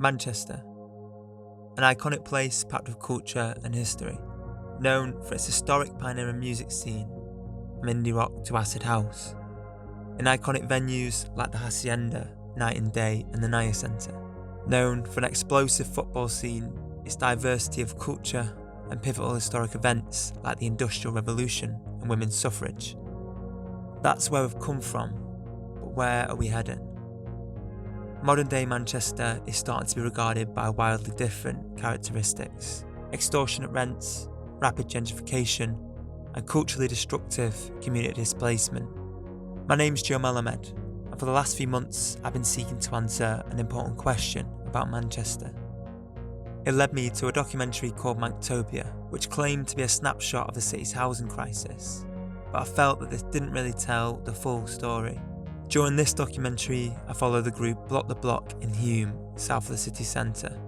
Manchester, an iconic place packed with culture and history, known for its historic pioneering music scene, from indie rock to acid house, in iconic venues like the Hacienda, Night and Day and the Naya Centre, known for an explosive football scene, its diversity of culture and pivotal historic events like the Industrial Revolution and women's suffrage. That's where we've come from, but where are we heading? Modern day Manchester is starting to be regarded by wildly different characteristics: extortionate rents, rapid gentrification, and culturally destructive community displacement. My name's Joe Malamed, and for the last few months I've been seeking to answer an important question about Manchester. It led me to a documentary called Mancutopia, which claimed to be a snapshot of the city's housing crisis, but I felt that this didn't really tell the full story. During this documentary, I follow the group Block the Block in Hume, south of the city centre,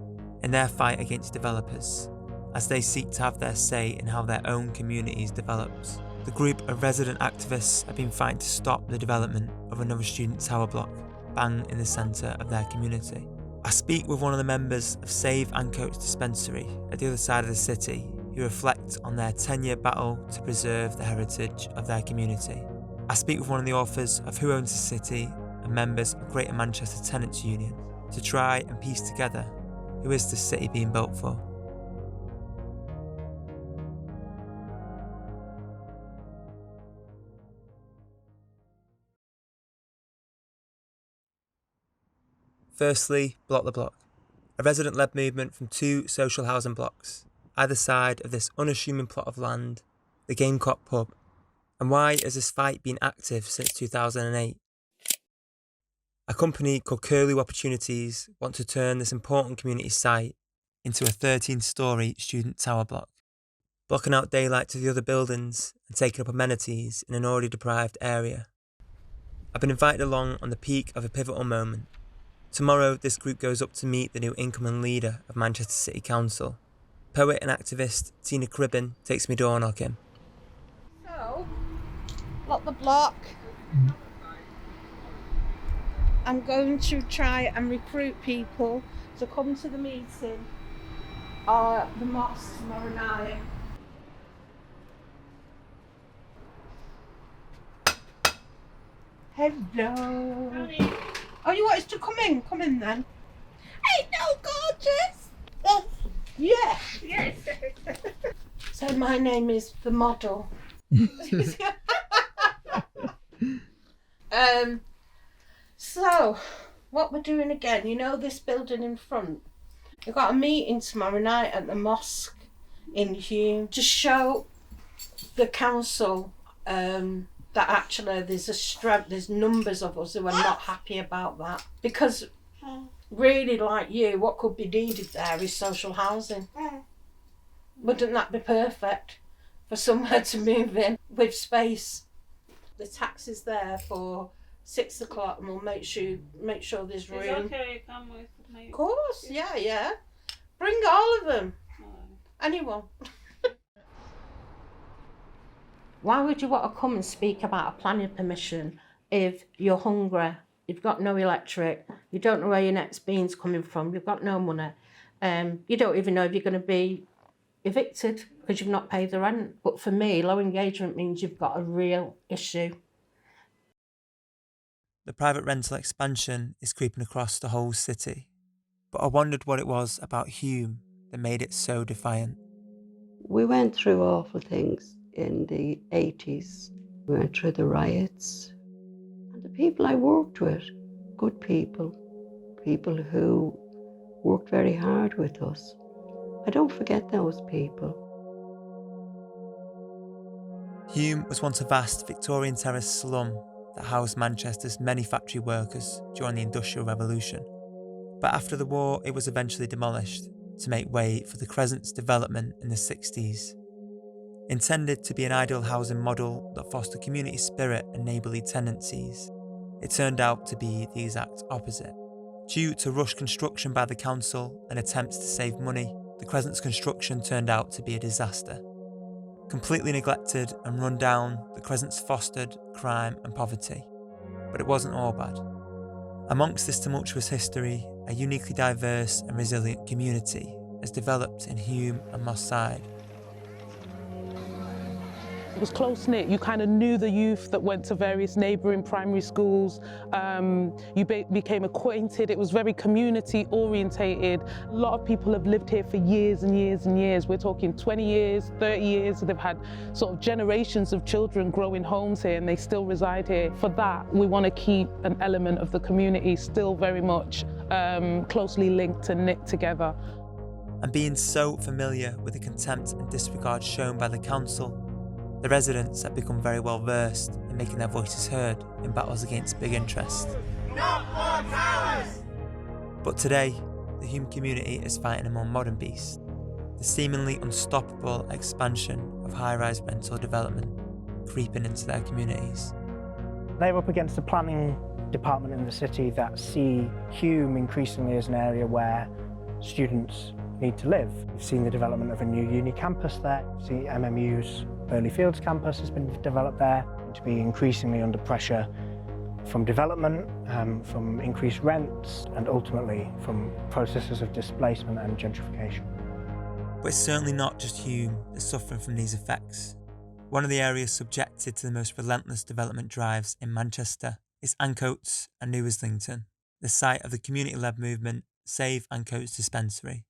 in their fight against developers, as they seek to have their say in how their own communities developed. The group of resident activists have been fighting to stop the development of another student tower block, bang in the centre of their community. I speak with one of the members of Save Ancoats Dispensary at the other side of the city, who reflect on their 10-year battle to preserve the heritage of their community. I speak with one of the authors of Who Owns the City and members of Greater Manchester Tenants Union to try and piece together who is the city being built for. Firstly, Block the Block, a resident-led movement from two social housing blocks, either side of this unassuming plot of land, the Gamecock pub. And why has this fight been active since 2008? A company called Curlew Opportunities want to turn this important community site into a 13-storey student tower block, blocking out daylight to the other buildings and taking up amenities in an already deprived area. I've been invited along on the peak of a pivotal moment. Tomorrow, this group goes up to meet the new incoming leader of Manchester City Council. Poet and activist Tina Cribbin takes me door knocking. So, Block the Block. I'm going to try and recruit people to come to the meeting at the mosque tomorrow night. Hello. Howdy. Oh, you want us to come in? Come in then. Hey, no, gorgeous. Yeah. Yes. So my name is the model. So what we're doing again, you know this building in front? We've got a meeting tomorrow night at the mosque in Hume to show the council that actually there's numbers of us who are not happy about that. Because really, like you, what could be needed there is social housing. Wouldn't that be perfect for somewhere to move in with space? The taxi's there for 6 o'clock and we'll make sure there's room. It's okay, come with me. Of course, yeah. Bring all of them. Anyone. Why would you want to come and speak about a planning permission if you're hungry, you've got no electric, you don't know where your next bean's coming from, you've got no money, you don't even know if you're going to be evicted because you've not paid the rent? But for me, low engagement means you've got a real issue. The private rental expansion is creeping across the whole city, but I wondered what it was about Hume that made it so defiant. We went through awful things in the 80s. We went through the riots. And the people I worked with, good people who worked very hard with us. I don't forget those people. Hume was once a vast Victorian terrace slum that housed Manchester's many factory workers during the Industrial Revolution. But after the war, it was eventually demolished to make way for the Crescent's development in the 60s. Intended to be an ideal housing model that fostered community spirit and neighbourly tendencies, it turned out to be the exact opposite. Due to rushed construction by the council and attempts to save money, the Crescent's construction turned out to be a disaster. Completely neglected and run down, the Crescent's fostered crime and poverty. But it wasn't all bad. Amongst this tumultuous history, a uniquely diverse and resilient community has developed in Hume and Moss Side. It was close-knit. You kind of knew the youth that went to various neighbouring primary schools. You became acquainted. It was very community-orientated. A lot of people have lived here for years and years and years. We're talking 20 years, 30 years. They've had sort of generations of children growing homes here, and they still reside here. For that, we want to keep an element of the community still very much closely linked and knit together. And being so familiar with the contempt and disregard shown by the council, the residents have become very well versed in making their voices heard in battles against big interest. Not more towers! But today, the Hume community is fighting a more modern beast, the seemingly unstoppable expansion of high-rise rental development creeping into their communities. They're up against the planning department in the city that see Hume increasingly as an area where students need to live. We've seen the development of a new uni campus there. See MMU's Burley Fields campus has been developed there, to be increasingly under pressure from development, from increased rents, and ultimately from processes of displacement and gentrification. But it's certainly not just Hume that's suffering from these effects. One of the areas subjected to the most relentless development drives in Manchester is Ancoats and New Islington, the site of the community-led movement Save Ancoats Dispensary.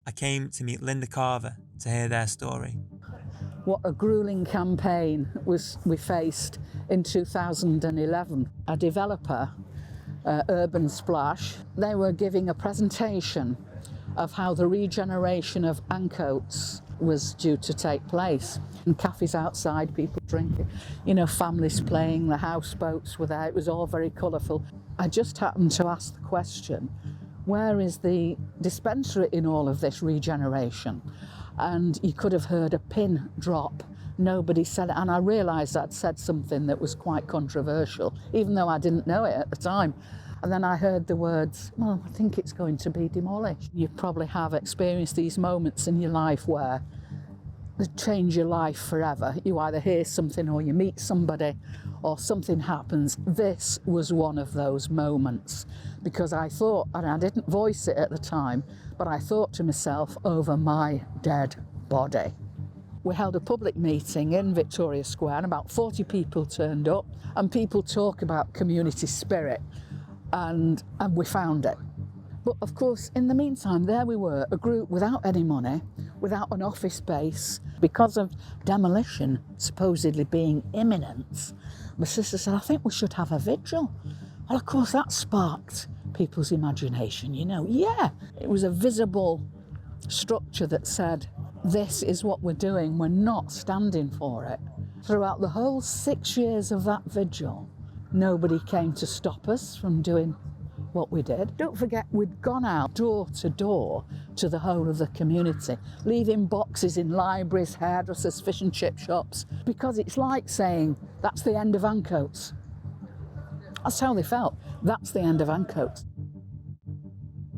I came to meet Linda Carver to hear their story. What a gruelling campaign we faced in 2011. A developer, Urban Splash, they were giving a presentation of how the regeneration of Ancoats was due to take place. And cafes outside, people drinking, families playing, the houseboats were there, it was all very colourful. I just happened to ask the question, where is the dispensary in all of this regeneration? And you could have heard a pin drop. Nobody said it, and I realised I'd said something that was quite controversial, even though I didn't know it at the time. And then I heard the words, well, I think it's going to be demolished. You probably have experienced these moments in your life where they change your life forever. You either hear something or you meet somebody or something happens. This was one of those moments, because I thought, and I didn't voice it at the time, but I thought to myself, over my dead body. We held a public meeting in Victoria Square and about 40 people turned up, and people talk about community spirit, and we found it. But of course, in the meantime, there we were, a group without any money, without an office space, because of demolition supposedly being imminent. My sister said, I think we should have a vigil. Well, of course, that sparked people's imagination, Yeah, it was a visible structure that said, this is what we're doing, we're not standing for it. Throughout the whole 6 years of that vigil, nobody came to stop us from doing what we did. Don't forget, we'd gone out door to door to the whole of the community, leaving boxes in libraries, hairdressers, fish and chip shops, because it's like saying, that's the end of Ancoats. That's how they felt. That's the end of Ancoats.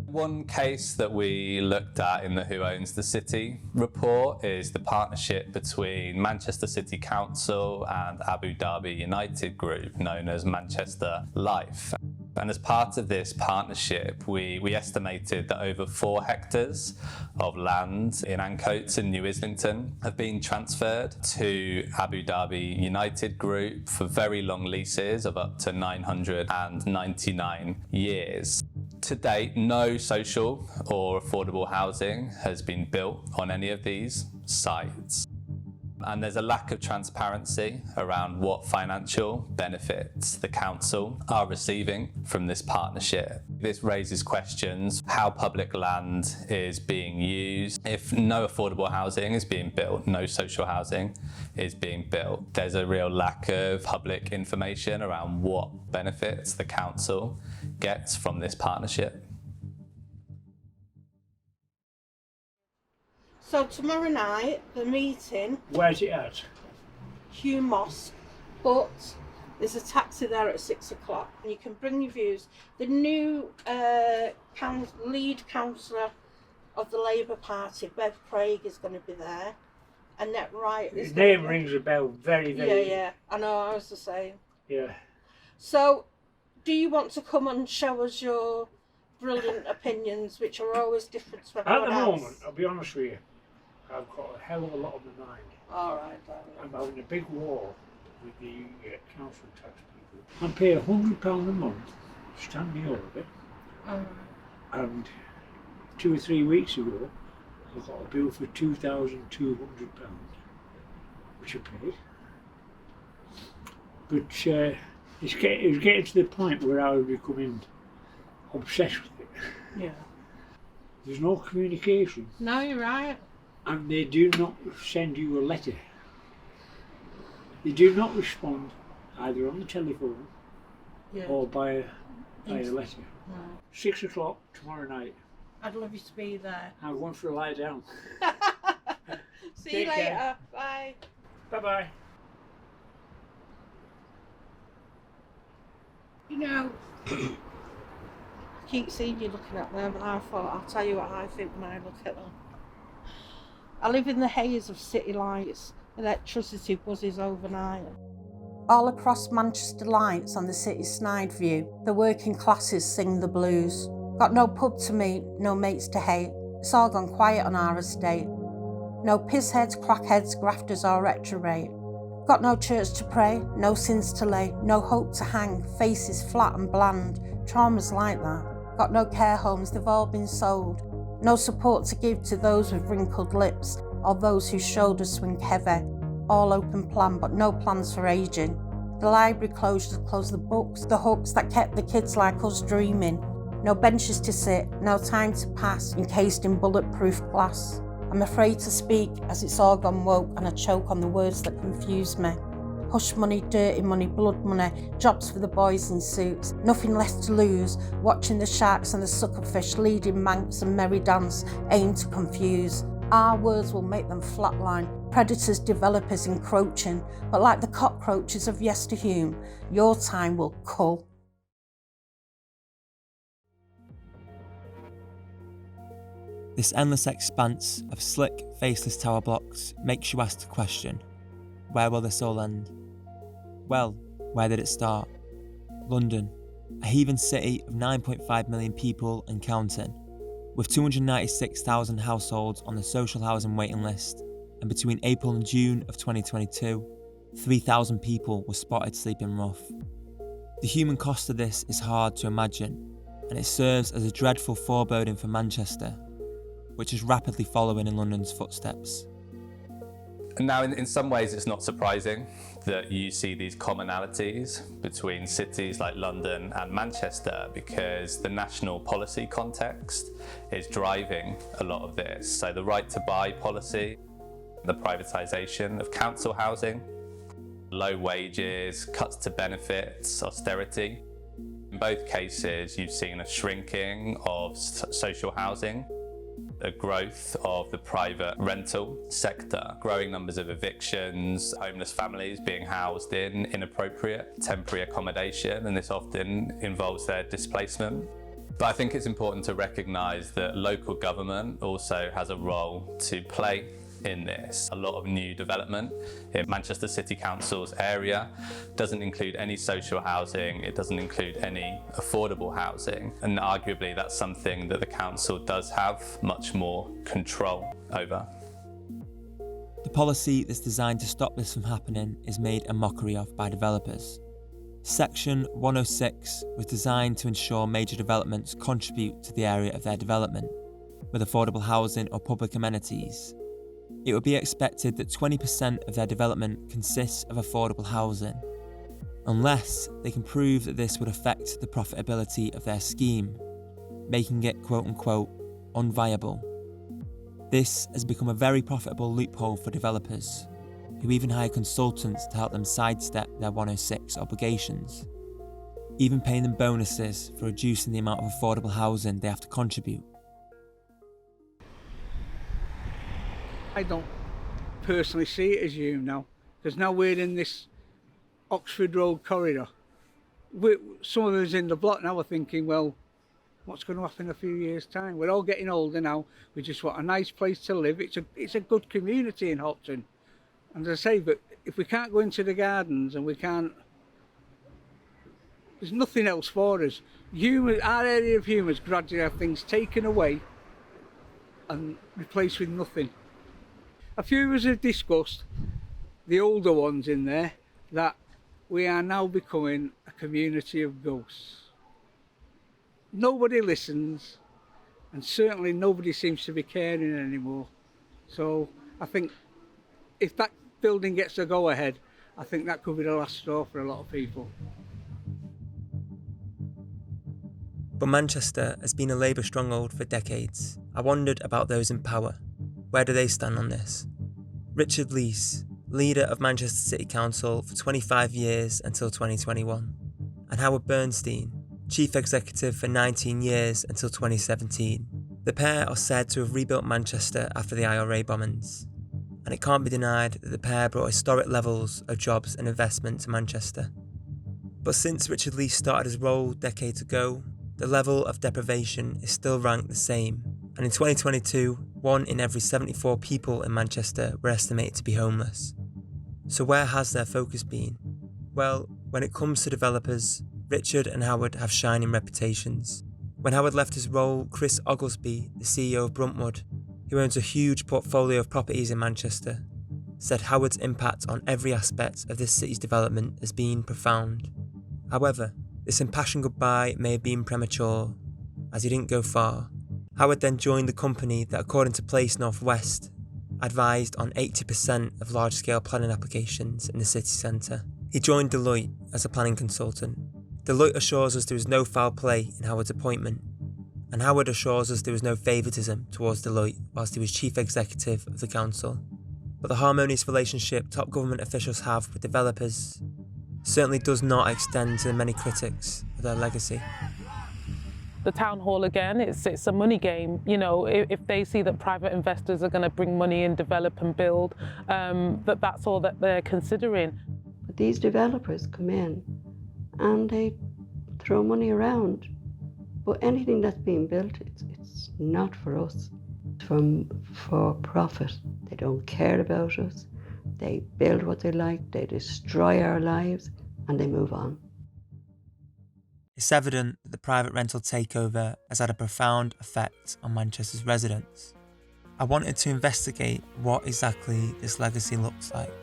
One case that we looked at in the Who Owns the City report is the partnership between Manchester City Council and Abu Dhabi United Group, known as Manchester Life. And as part of this partnership, we estimated that over 4 hectares of land in Ancoats and New Islington have been transferred to Abu Dhabi United Group for very long leases of up to 999 years. To date, no social or affordable housing has been built on any of these sites. And there's a lack of transparency around what financial benefits the council are receiving from this partnership. This raises questions how public land is being used. If no affordable housing is being built, no social housing is being built, there's a real lack of public information around what benefits the council gets from this partnership. So tomorrow night, the meeting, Where's it at? Hume Mosque, but there's a taxi there at 6 o'clock. And you can bring your views. The new lead councillor of the Labour Party, Bev Craig, is going to be there. Annette Wright is His name rings a bell very, very... Yeah, I know, I was the same. Yeah. So, do you want to come and show us your brilliant opinions which are always different to At everyone the else? moment, I'll be honest with you, I've got a hell of a lot on my mind. All right, darling. I'm having a big war with the council tax people. I'm paying £100 a month to stand me over it. And 2 or 3 weeks ago, I got a bill for £2,200, which I paid. But it's getting to the point where I was becoming obsessed with it. Yeah. There's no communication, No, you're right. and they do not send you a letter. They do not respond either on the telephone or by a letter. No. 6 o'clock tomorrow night. I'd love you to be there. I'm going for a lie down. See Take you later. care. Bye. Bye-bye. You know, I keep seeing you looking at them, and I thought, I'll tell you what I think when I look at them. I live in the haze of city lights. Electricity buzzes overnight. All across Manchester lights on the city's snide view, the working classes sing the blues. Got no pub to meet, no mates to hate. It's all gone quiet on our estate. No pissheads, crackheads, grafters or retrograde. Got no church to pray, no sins to lay, no hope to hang, faces flat and bland. Trauma's like that. Got no care homes, they've all been sold. No support to give to those with wrinkled lips or those whose shoulders swing heavy. All open plan, but no plans for ageing. The library closures closed the books, the hooks that kept the kids like us dreaming. No benches to sit, no time to pass, encased in bulletproof glass. I'm afraid to speak as it's all gone woke and I choke on the words that confuse me. Hush money, dirty money, blood money, jobs for the boys in suits, nothing left to lose, watching the sharks and the suckerfish leading manx and merry dance aim to confuse. Our words will make them flatline, predators, developers encroaching, but like the cockroaches of yester Hume, your time will cull. This endless expanse of slick, faceless tower blocks makes you ask the question, where will this all end? Well, where did it start? London, a heathen city of 9.5 million people and counting, with 296,000 households on the social housing waiting list, and between April and June of 2022, 3,000 people were spotted sleeping rough. The human cost of this is hard to imagine, and it serves as a dreadful foreboding for Manchester, which is rapidly following in London's footsteps. Now, in some ways, it's not surprising that you see these commonalities between cities like London and Manchester, because the national policy context is driving a lot of this. So the right to buy policy, the privatisation of council housing, low wages, cuts to benefits, austerity. In both cases, you've seen a shrinking of social housing, a growth of the private rental sector, growing numbers of evictions, homeless families being housed in inappropriate temporary accommodation, and this often involves their displacement. But I think it's important to recognise that local government also has a role to play in this. A lot of new development in Manchester City Council's area doesn't include any social housing, it doesn't include any affordable housing, and arguably that's something that the council does have much more control over. The policy that's designed to stop this from happening is made a mockery of by developers. Section 106 was designed to ensure major developments contribute to the area of their development, with affordable housing or public amenities. It would be expected that 20% of their development consists of affordable housing, unless they can prove that this would affect the profitability of their scheme, making it quote-unquote unviable. This has become a very profitable loophole for developers, who even hire consultants to help them sidestep their 106 obligations, even paying them bonuses for reducing the amount of affordable housing they have to contribute. I don't personally see it as Hume now, because now we're in this Oxford Road corridor. Some of us in the block now are thinking, well, what's going to happen in a few years' time? We're all getting older now. We just want a nice place to live. It's a good community in Hopton. And as I say, but if we can't go into the gardens and we can't There's nothing else for us. Our area of Hume has gradually have things taken away and replaced with nothing. A few of us have discussed, the older ones in there, that we are now becoming a community of ghosts. Nobody listens, and certainly nobody seems to be caring anymore. So I think if that building gets a go-ahead, I think that could be the last straw for a lot of people. But Manchester has been a Labour stronghold for decades. I wondered about those in power. Where do they stand on this? Richard Leese, leader of Manchester City Council for 25 years until 2021, and Howard Bernstein, chief executive for 19 years until 2017. The pair are said to have rebuilt Manchester after the IRA bombings, and it can't be denied that the pair brought historic levels of jobs and investment to Manchester. But since Richard Leese started his role decades ago, the level of deprivation is still ranked the same, and in 2022, 1 in every 74 people in Manchester were estimated to be homeless. So where has their focus been? Well, when it comes to developers, Richard and Howard have shining reputations. When Howard left his role, Chris Oglesby, the CEO of Bruntwood, who owns a huge portfolio of properties in Manchester, said Howard's impact on every aspect of this city's development has been profound. However, this impassioned goodbye may have been premature, as he didn't go far. Howard then joined the company that, according to Place Northwest, advised on 80% of large-scale planning applications in the city centre. He joined Deloitte as a planning consultant. Deloitte assures us there was no foul play in Howard's appointment, and Howard assures us there was no favouritism towards Deloitte whilst he was chief executive of the council. But the harmonious relationship top government officials have with developers certainly does not extend to the many critics of their legacy. The town hall again, it's a money game. You know, if they see that private investors are going to bring money in, develop and build, that's all that they're considering. But these developers come in and they throw money around. But anything that's being built, it's not for us. It's for profit. They don't care about us. They build what they like, they destroy our lives, and they move on. It's evident that the private rental takeover has had a profound effect on Manchester's residents. I wanted to investigate what exactly this legacy looks like.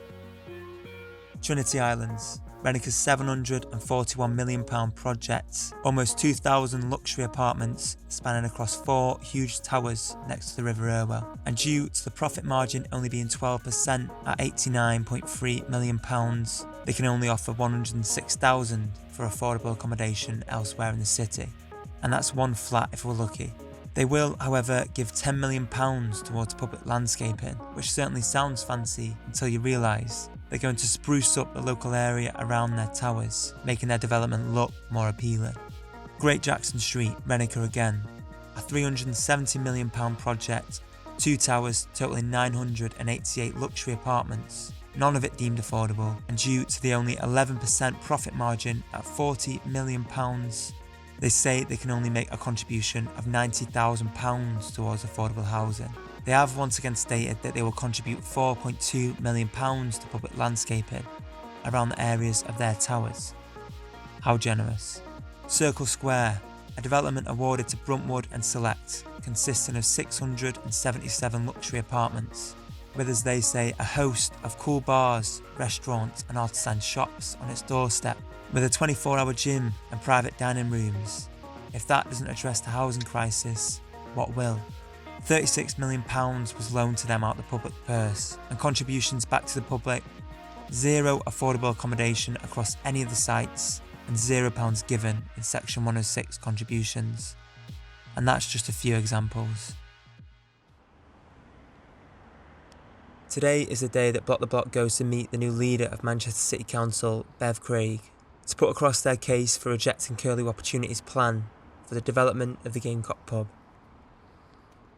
Trinity Islands, Renika's £741 million project, almost 2,000 luxury apartments spanning across 4 huge towers next to the River Irwell, and due to the profit margin only being 12% at £89.3 million, they can only offer £106,000 for affordable accommodation elsewhere in the city, and that's one flat if we're lucky. They will, however, give £10 million towards public landscaping, which certainly sounds fancy until you realise they're going to spruce up the local area around their towers, making their development look more appealing. Great Jackson Street, Renica again, a £370 million project, 2 towers totaling 988 luxury apartments, none of it deemed affordable, and due to the only 11% profit margin at £40 million, they say they can only make a contribution of £90,000 towards affordable housing. They have once again stated that they will contribute £4.2 million to public landscaping around the areas of their towers. How generous. Circle Square, a development awarded to Bruntwood and Select, consisting of 677 luxury apartments, with, as they say, a host of cool bars, restaurants and artisan shops on its doorstep, with a 24-hour gym and private dining rooms. If that doesn't address the housing crisis, what will? £36 million was loaned to them out the public purse, and contributions back to the public, 0 affordable accommodation across any of the sites, and £0 given in Section 106 contributions. And that's just a few examples. Today is the day that Block the Block goes to meet the new leader of Manchester City Council, Bev Craig, to put across their case for rejecting Curlew Opportunities' plan for the development of the Gamecock pub.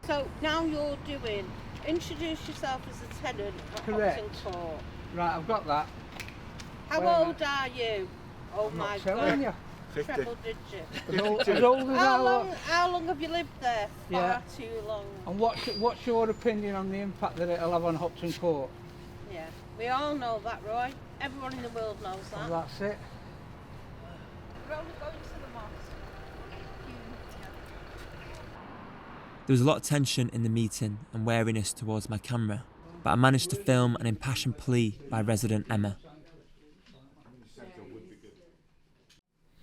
So now you're doing, introduce yourself as a tenant at Correct. Hopton Court. Right, I've got that. How old are you? Oh I'm my not telling God. you. Treble digit. As old as I was. How long have you lived there? Far Yeah. too long. And what's your opinion on the impact that it'll have on Hopton Court? Yeah, we all know that, Roy. Everyone in the world knows that. Well, that's it. There was a lot of tension in the meeting and wariness towards my camera, but I managed to film an impassioned plea by resident Emma.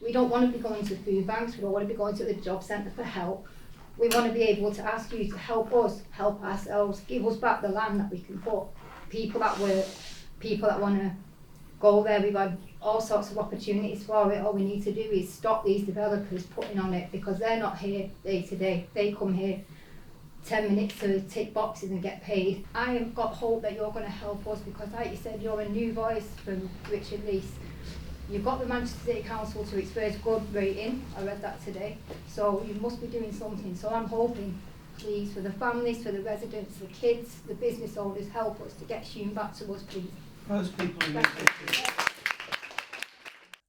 We don't want to be going to food banks, we don't want to be going to the job centre for help. We want to be able to ask you to help us, help ourselves, give us back the land that we can put. People that work, people that want to go there, we've had all sorts of opportunities for it. All we need to do is stop these developers putting on it, because they're not here day to day. They come here 10 minutes to tick boxes and get paid. I have got hope that you're going to help us, because like you said, you're a new voice from Richard Lease. You've got the Manchester City Council to its first good rating, I read that today, so you must be doing something. So I'm hoping, please, for the families, for the residents, the kids, the business owners, help us to get Hume back to us, please. Those people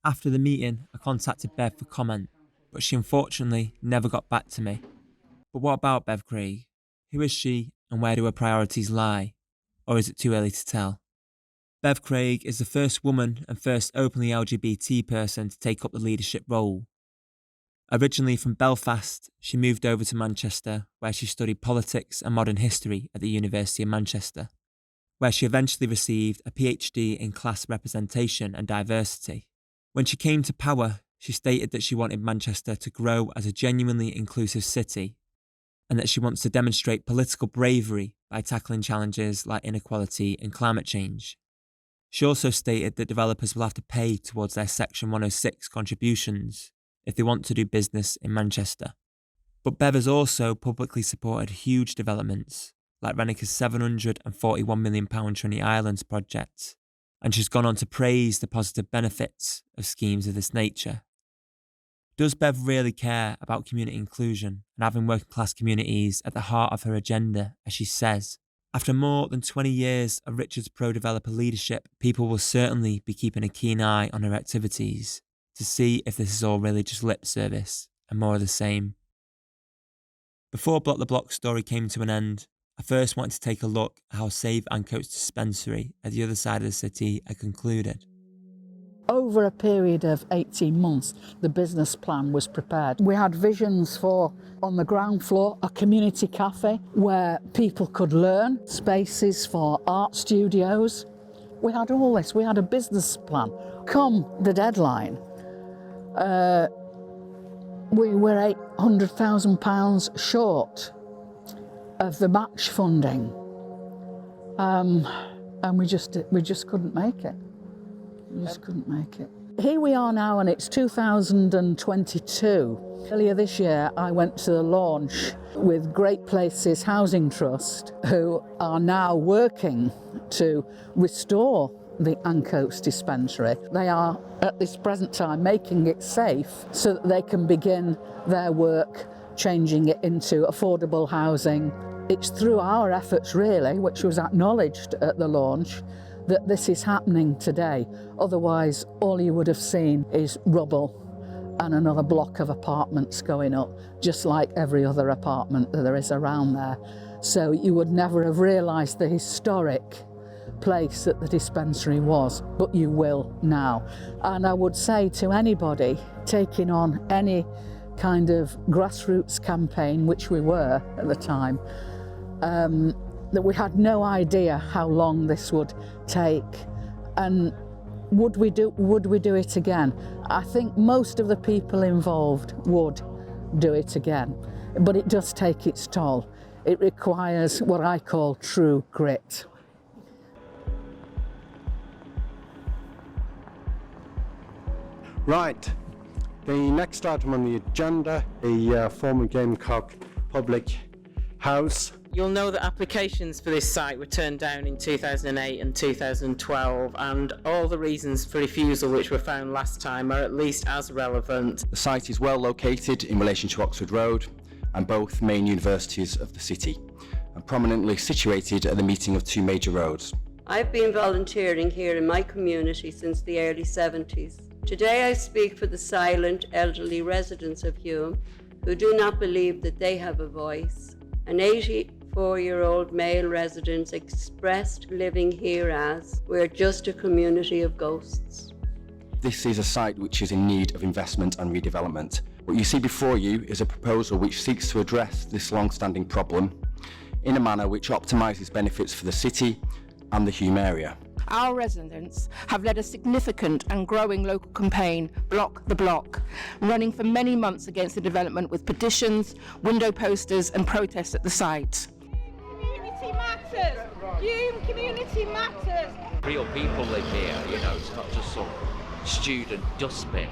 After the meeting, I contacted Bev for comment, but she unfortunately never got back to me. But what about Bev Craig? Who is she and where do her priorities lie? Or is it too early to tell? Bev Craig is the first woman and first openly LGBT person to take up the leadership role. Originally from Belfast, she moved over to Manchester, where she studied politics and modern history at the University of Manchester, where she eventually received a PhD in class representation and diversity. When she came to power, she stated that she wanted Manchester to grow as a genuinely inclusive city, and that she wants to demonstrate political bravery by tackling challenges like inequality and climate change. She also stated that developers will have to pay towards their Section 106 contributions if they want to do business in Manchester. But Bev has also publicly supported huge developments, like Rennick's £741 million Trinity Islands project, and she's gone on to praise the positive benefits of schemes of this nature. Does Bev really care about community inclusion and having working class communities at the heart of her agenda, as she says? After more than 20 years of Richard's pro-developer leadership, people will certainly be keeping a keen eye on her activities to see if this is all really just lip service and more of the same. Before Block the Block story came to an end, I first wanted to take a look at how Save Ancoats Dispensary at the other side of the city had concluded. Over a period of 18 months, the business plan was prepared. We had visions for, on the ground floor, a community cafe where people could learn, spaces for art studios. We had all this, we had a business plan. Come the deadline, we were £800,000 short of the match funding, and we just couldn't make it. We just couldn't make it. Here we are now, and it's 2022. Earlier this year, I went to the launch with Great Places Housing Trust, who are now working to restore the Ancoats Dispensary. They are, at this present time, making it safe so that they can begin their work changing it into affordable housing. It's through our efforts, really, which was acknowledged at the launch, that this is happening today. Otherwise, all you would have seen is rubble and another block of apartments going up, just like every other apartment that there is around there. So you would never have realised the historic place that the dispensary was, but you will now. And I would say to anybody taking on any kind of grassroots campaign, which we were at the time, that we had no idea how long this would take, and would we do it again? I think most of the people involved would do it again, but it does take its toll. It requires what I call true grit. Right, the next item on the agenda, the former Gamecock Public House. You'll know that applications for this site were turned down in 2008 and 2012, and all the reasons for refusal which were found last time are at least as relevant. The site is well located in relation to Oxford Road and both main universities of the city, and prominently situated at the meeting of two major roads. I've been volunteering here in my community since the early 70s. Today I speak for the silent elderly residents of Hume who do not believe that they have a voice. An 84-year-old male resident expressed living here as, "We're just a community of ghosts." this is a site which is in need of investment and redevelopment. What you see before you is a proposal which seeks to address this long-standing problem in a manner which optimises benefits for the city and the Hume area. Our residents have led a significant and growing local campaign, Block the Block, running for many months against the development with petitions, window posters and protests at the site. Community matters! Hume community matters! Real people live here, you know, it's not just some student dustbin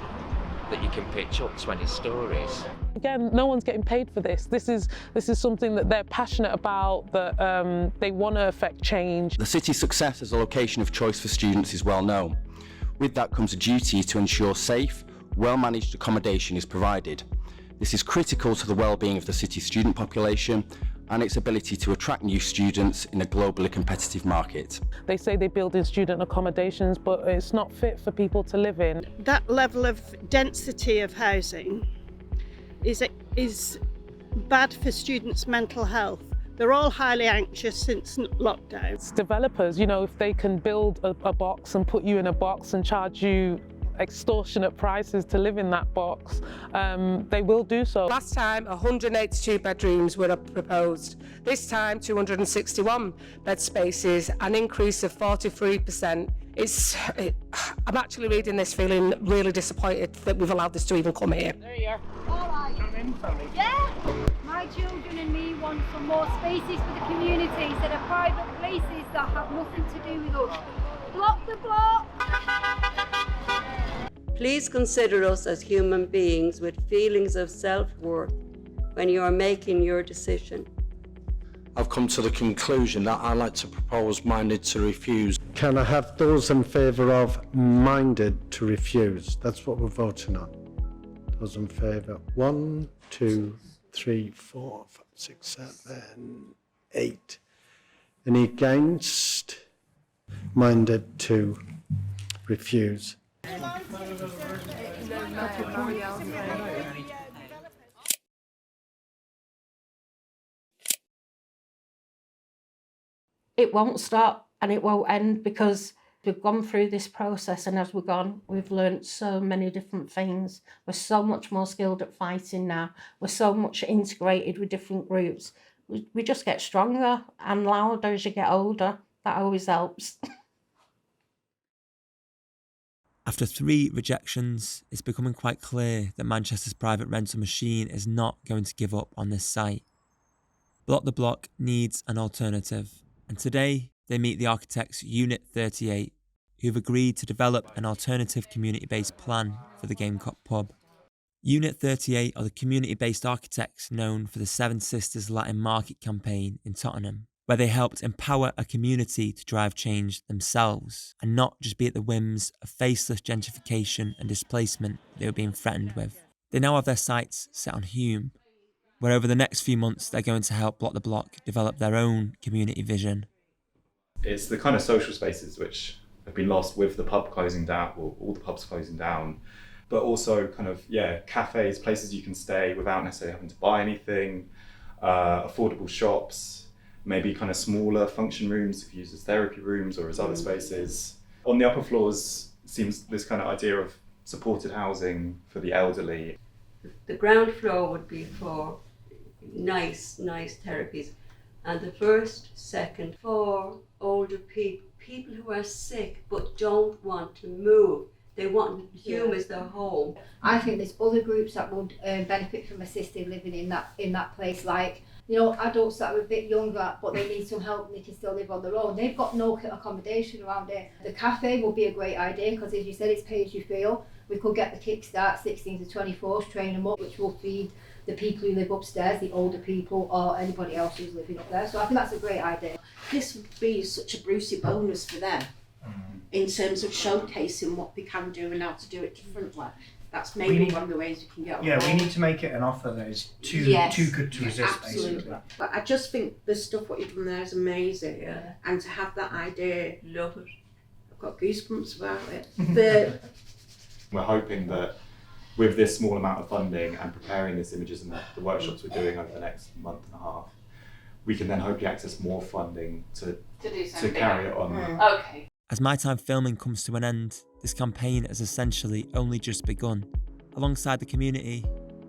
that you can pitch up 20 stories. Again, no one's getting paid for this. This is something that they're passionate about, that they want to affect change. The city's success as a location of choice for students is well known. With that comes a duty to ensure safe, well-managed accommodation is provided. This is critical to the well-being of the city's student population and its ability to attract new students in a globally competitive market. They say they build in student accommodations, but it's not fit for people to live in. That level of density of housing is bad for students' mental health. They're all highly anxious since lockdown. It's developers, you know, if they can build a box and put you in a box and charge you extortionate prices to live in that box, they will do so. Last time 182 bedrooms were proposed. This time 261 bed spaces, an increase of 43%. I'm actually reading this feeling really disappointed that we've allowed this to even come here. There you are. All right. Come in, sorry. Yeah. My children and me want some more spaces for the community instead of private places that have nothing to do with us. Block the block. Please consider us as human beings with feelings of self-worth when you are making your decision. I've come to the conclusion that I'd like to propose minded to refuse. Can I have those in favour of minded to refuse? That's what we're voting on. Those in favour. 1, 2, 3, 4, 5, 6, 7, 8. Any against? Minded to refuse. It won't stop and it won't end because we've gone through this process, and as we've gone, we've learned so many different things. We're so much more skilled at fighting now. We're so much integrated with different groups. We just get stronger and louder as you get older. That always helps. After 3 rejections, it's becoming quite clear that Manchester's private rental machine is not going to give up on this site. Block the Block needs an alternative, and today they meet the architects Unit 38, who've agreed to develop an alternative community-based plan for the Gamecock pub. Unit 38 are the community-based architects known for the Seven Sisters Latin Market campaign in Tottenham, where they helped empower a community to drive change themselves and not just be at the whims of faceless gentrification and displacement they were being threatened with. They now have their sights set on Hume, where over the next few months they're going to help Block the Block develop their own community vision. It's the kind of social spaces which have been lost with the pub closing down, or all the pubs closing down, but also kind of, cafes, places you can stay without necessarily having to buy anything, affordable shops, maybe kind of smaller function rooms if used as therapy rooms or as other spaces. On the upper floors seems this kind of idea of supported housing for the elderly. The ground floor would be for nice therapies, and the first, second for older people who are sick but don't want to move. They want Hume as their home. I think there's other groups that would benefit from assisted living in that place, like, you know, adults that are a bit younger but they need some help and they can still live on their own. They've got no accommodation around here. The cafe would be a great idea because, as you said, it's pay as you feel. We could get the kickstart 16 to 24s, train them up, which will feed the people who live upstairs, the older people or anybody else who's living up there. So I think that's a great idea. This would be such a Brucey bonus for them in terms of showcasing what they can do and how to do it differently. That's maybe one of the ways we can get on board. We need to make it an offer that is too good to resist, absolutely. Basically. But I just think the stuff what you've done there is amazing. Yeah. And to have that idea, love it. I've got goosebumps about it. We're hoping that with this small amount of funding and preparing these images and the workshops we're doing over the next month and a half, we can then hopefully access more funding to carry it on. Okay. As My Time Filming comes to an end, this campaign has essentially only just begun. Alongside the community,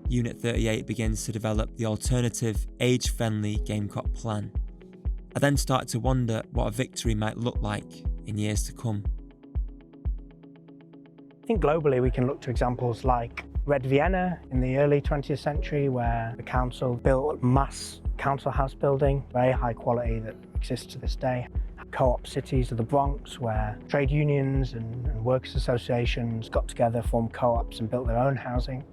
Unit 38 begins to develop the alternative, age-friendly Gamecock plan. I then started to wonder what a victory might look like in years to come. I think globally we can look to examples like Red Vienna in the early 20th century, where the council built mass council house building, very high quality, that exists to this day. Co-op cities of the Bronx, where trade unions and workers' associations got together, formed co-ops and built their own housing.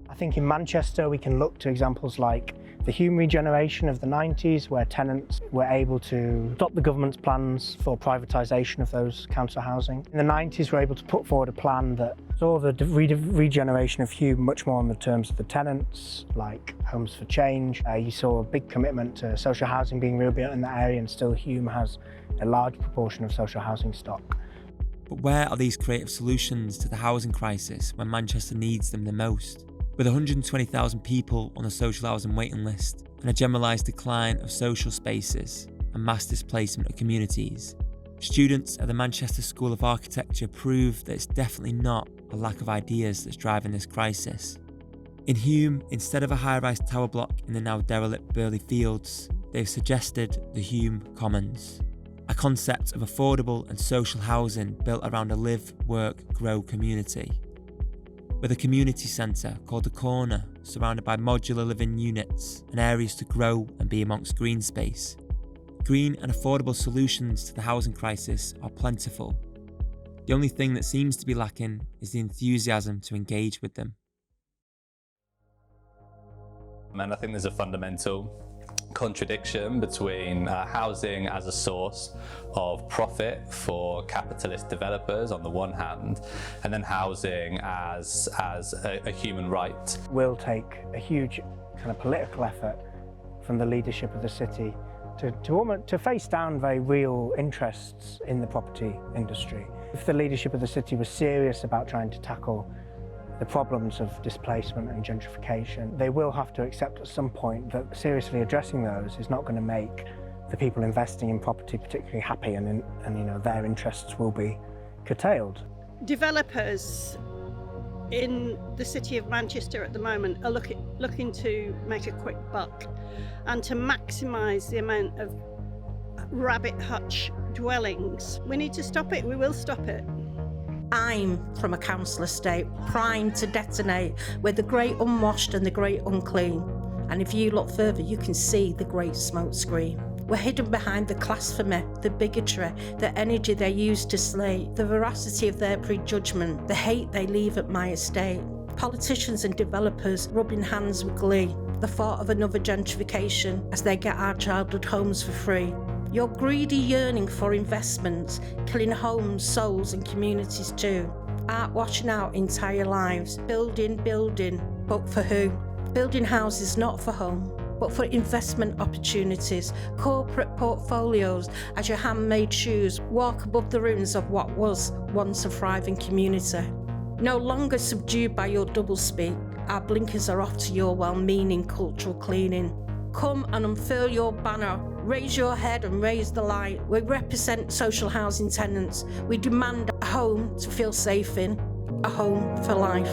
I think in Manchester we can look to examples like the Hume regeneration of the 90s, where tenants were able to stop the government's plans for privatisation of those council housing. In the 90s we were able to put forward a plan that saw the regeneration of Hume much more on the terms of the tenants, like Homes for Change. You saw a big commitment to social housing being rebuilt in that area, and still Hume has a large proportion of social housing stock. But where are these creative solutions to the housing crisis when Manchester needs them the most? With 120,000 people on the social housing waiting list and a generalised decline of social spaces and mass displacement of communities, students at the Manchester School of Architecture prove that it's definitely not a lack of ideas that's driving this crisis. In Hume, instead of a high-rise tower block in the now derelict Burley Fields, they've suggested the Hume Commons, a concept of affordable and social housing built around a live, work, grow community. With a community centre called The Corner, surrounded by modular living units and areas to grow and be amongst green space. Green and affordable solutions to the housing crisis are plentiful. The only thing that seems to be lacking is the enthusiasm to engage with them. And I think there's a fundamental contradiction between housing as a source of profit for capitalist developers on the one hand, and then housing as a human right. Will take a huge kind of political effort from the leadership of the city to face down very real interests in the property industry. If the leadership of the city was serious about trying to tackle the problems of displacement and gentrification, they will have to accept at some point that seriously addressing those is not going to make the people investing in property particularly happy, and their interests will be curtailed. Developers in the city of Manchester at the moment are looking to make a quick buck and to maximise the amount of rabbit hutch dwellings. We need to stop it. We will stop it. I'm from a council estate primed to detonate with the great unwashed and the great unclean. And if you look further, you can see the great smoke screen. We're hidden behind the blasphemy, the bigotry, the energy they use to slay, the veracity of their prejudgment, the hate they leave at my estate. Politicians and developers rubbing hands with glee, the thought of another gentrification as they get our childhood homes for free. Your greedy yearning for investments, killing homes, souls and communities too. Art washing out entire lives, building, but for who? Building houses not for home, but for investment opportunities, corporate portfolios as your handmade shoes walk above the ruins of what was once a thriving community. No longer subdued by your doublespeak, our blinkers are off to your well-meaning cultural cleaning. Come and unfurl your banner, raise your head and raise the light. We represent social housing tenants. We demand a home to feel safe in, a home for life.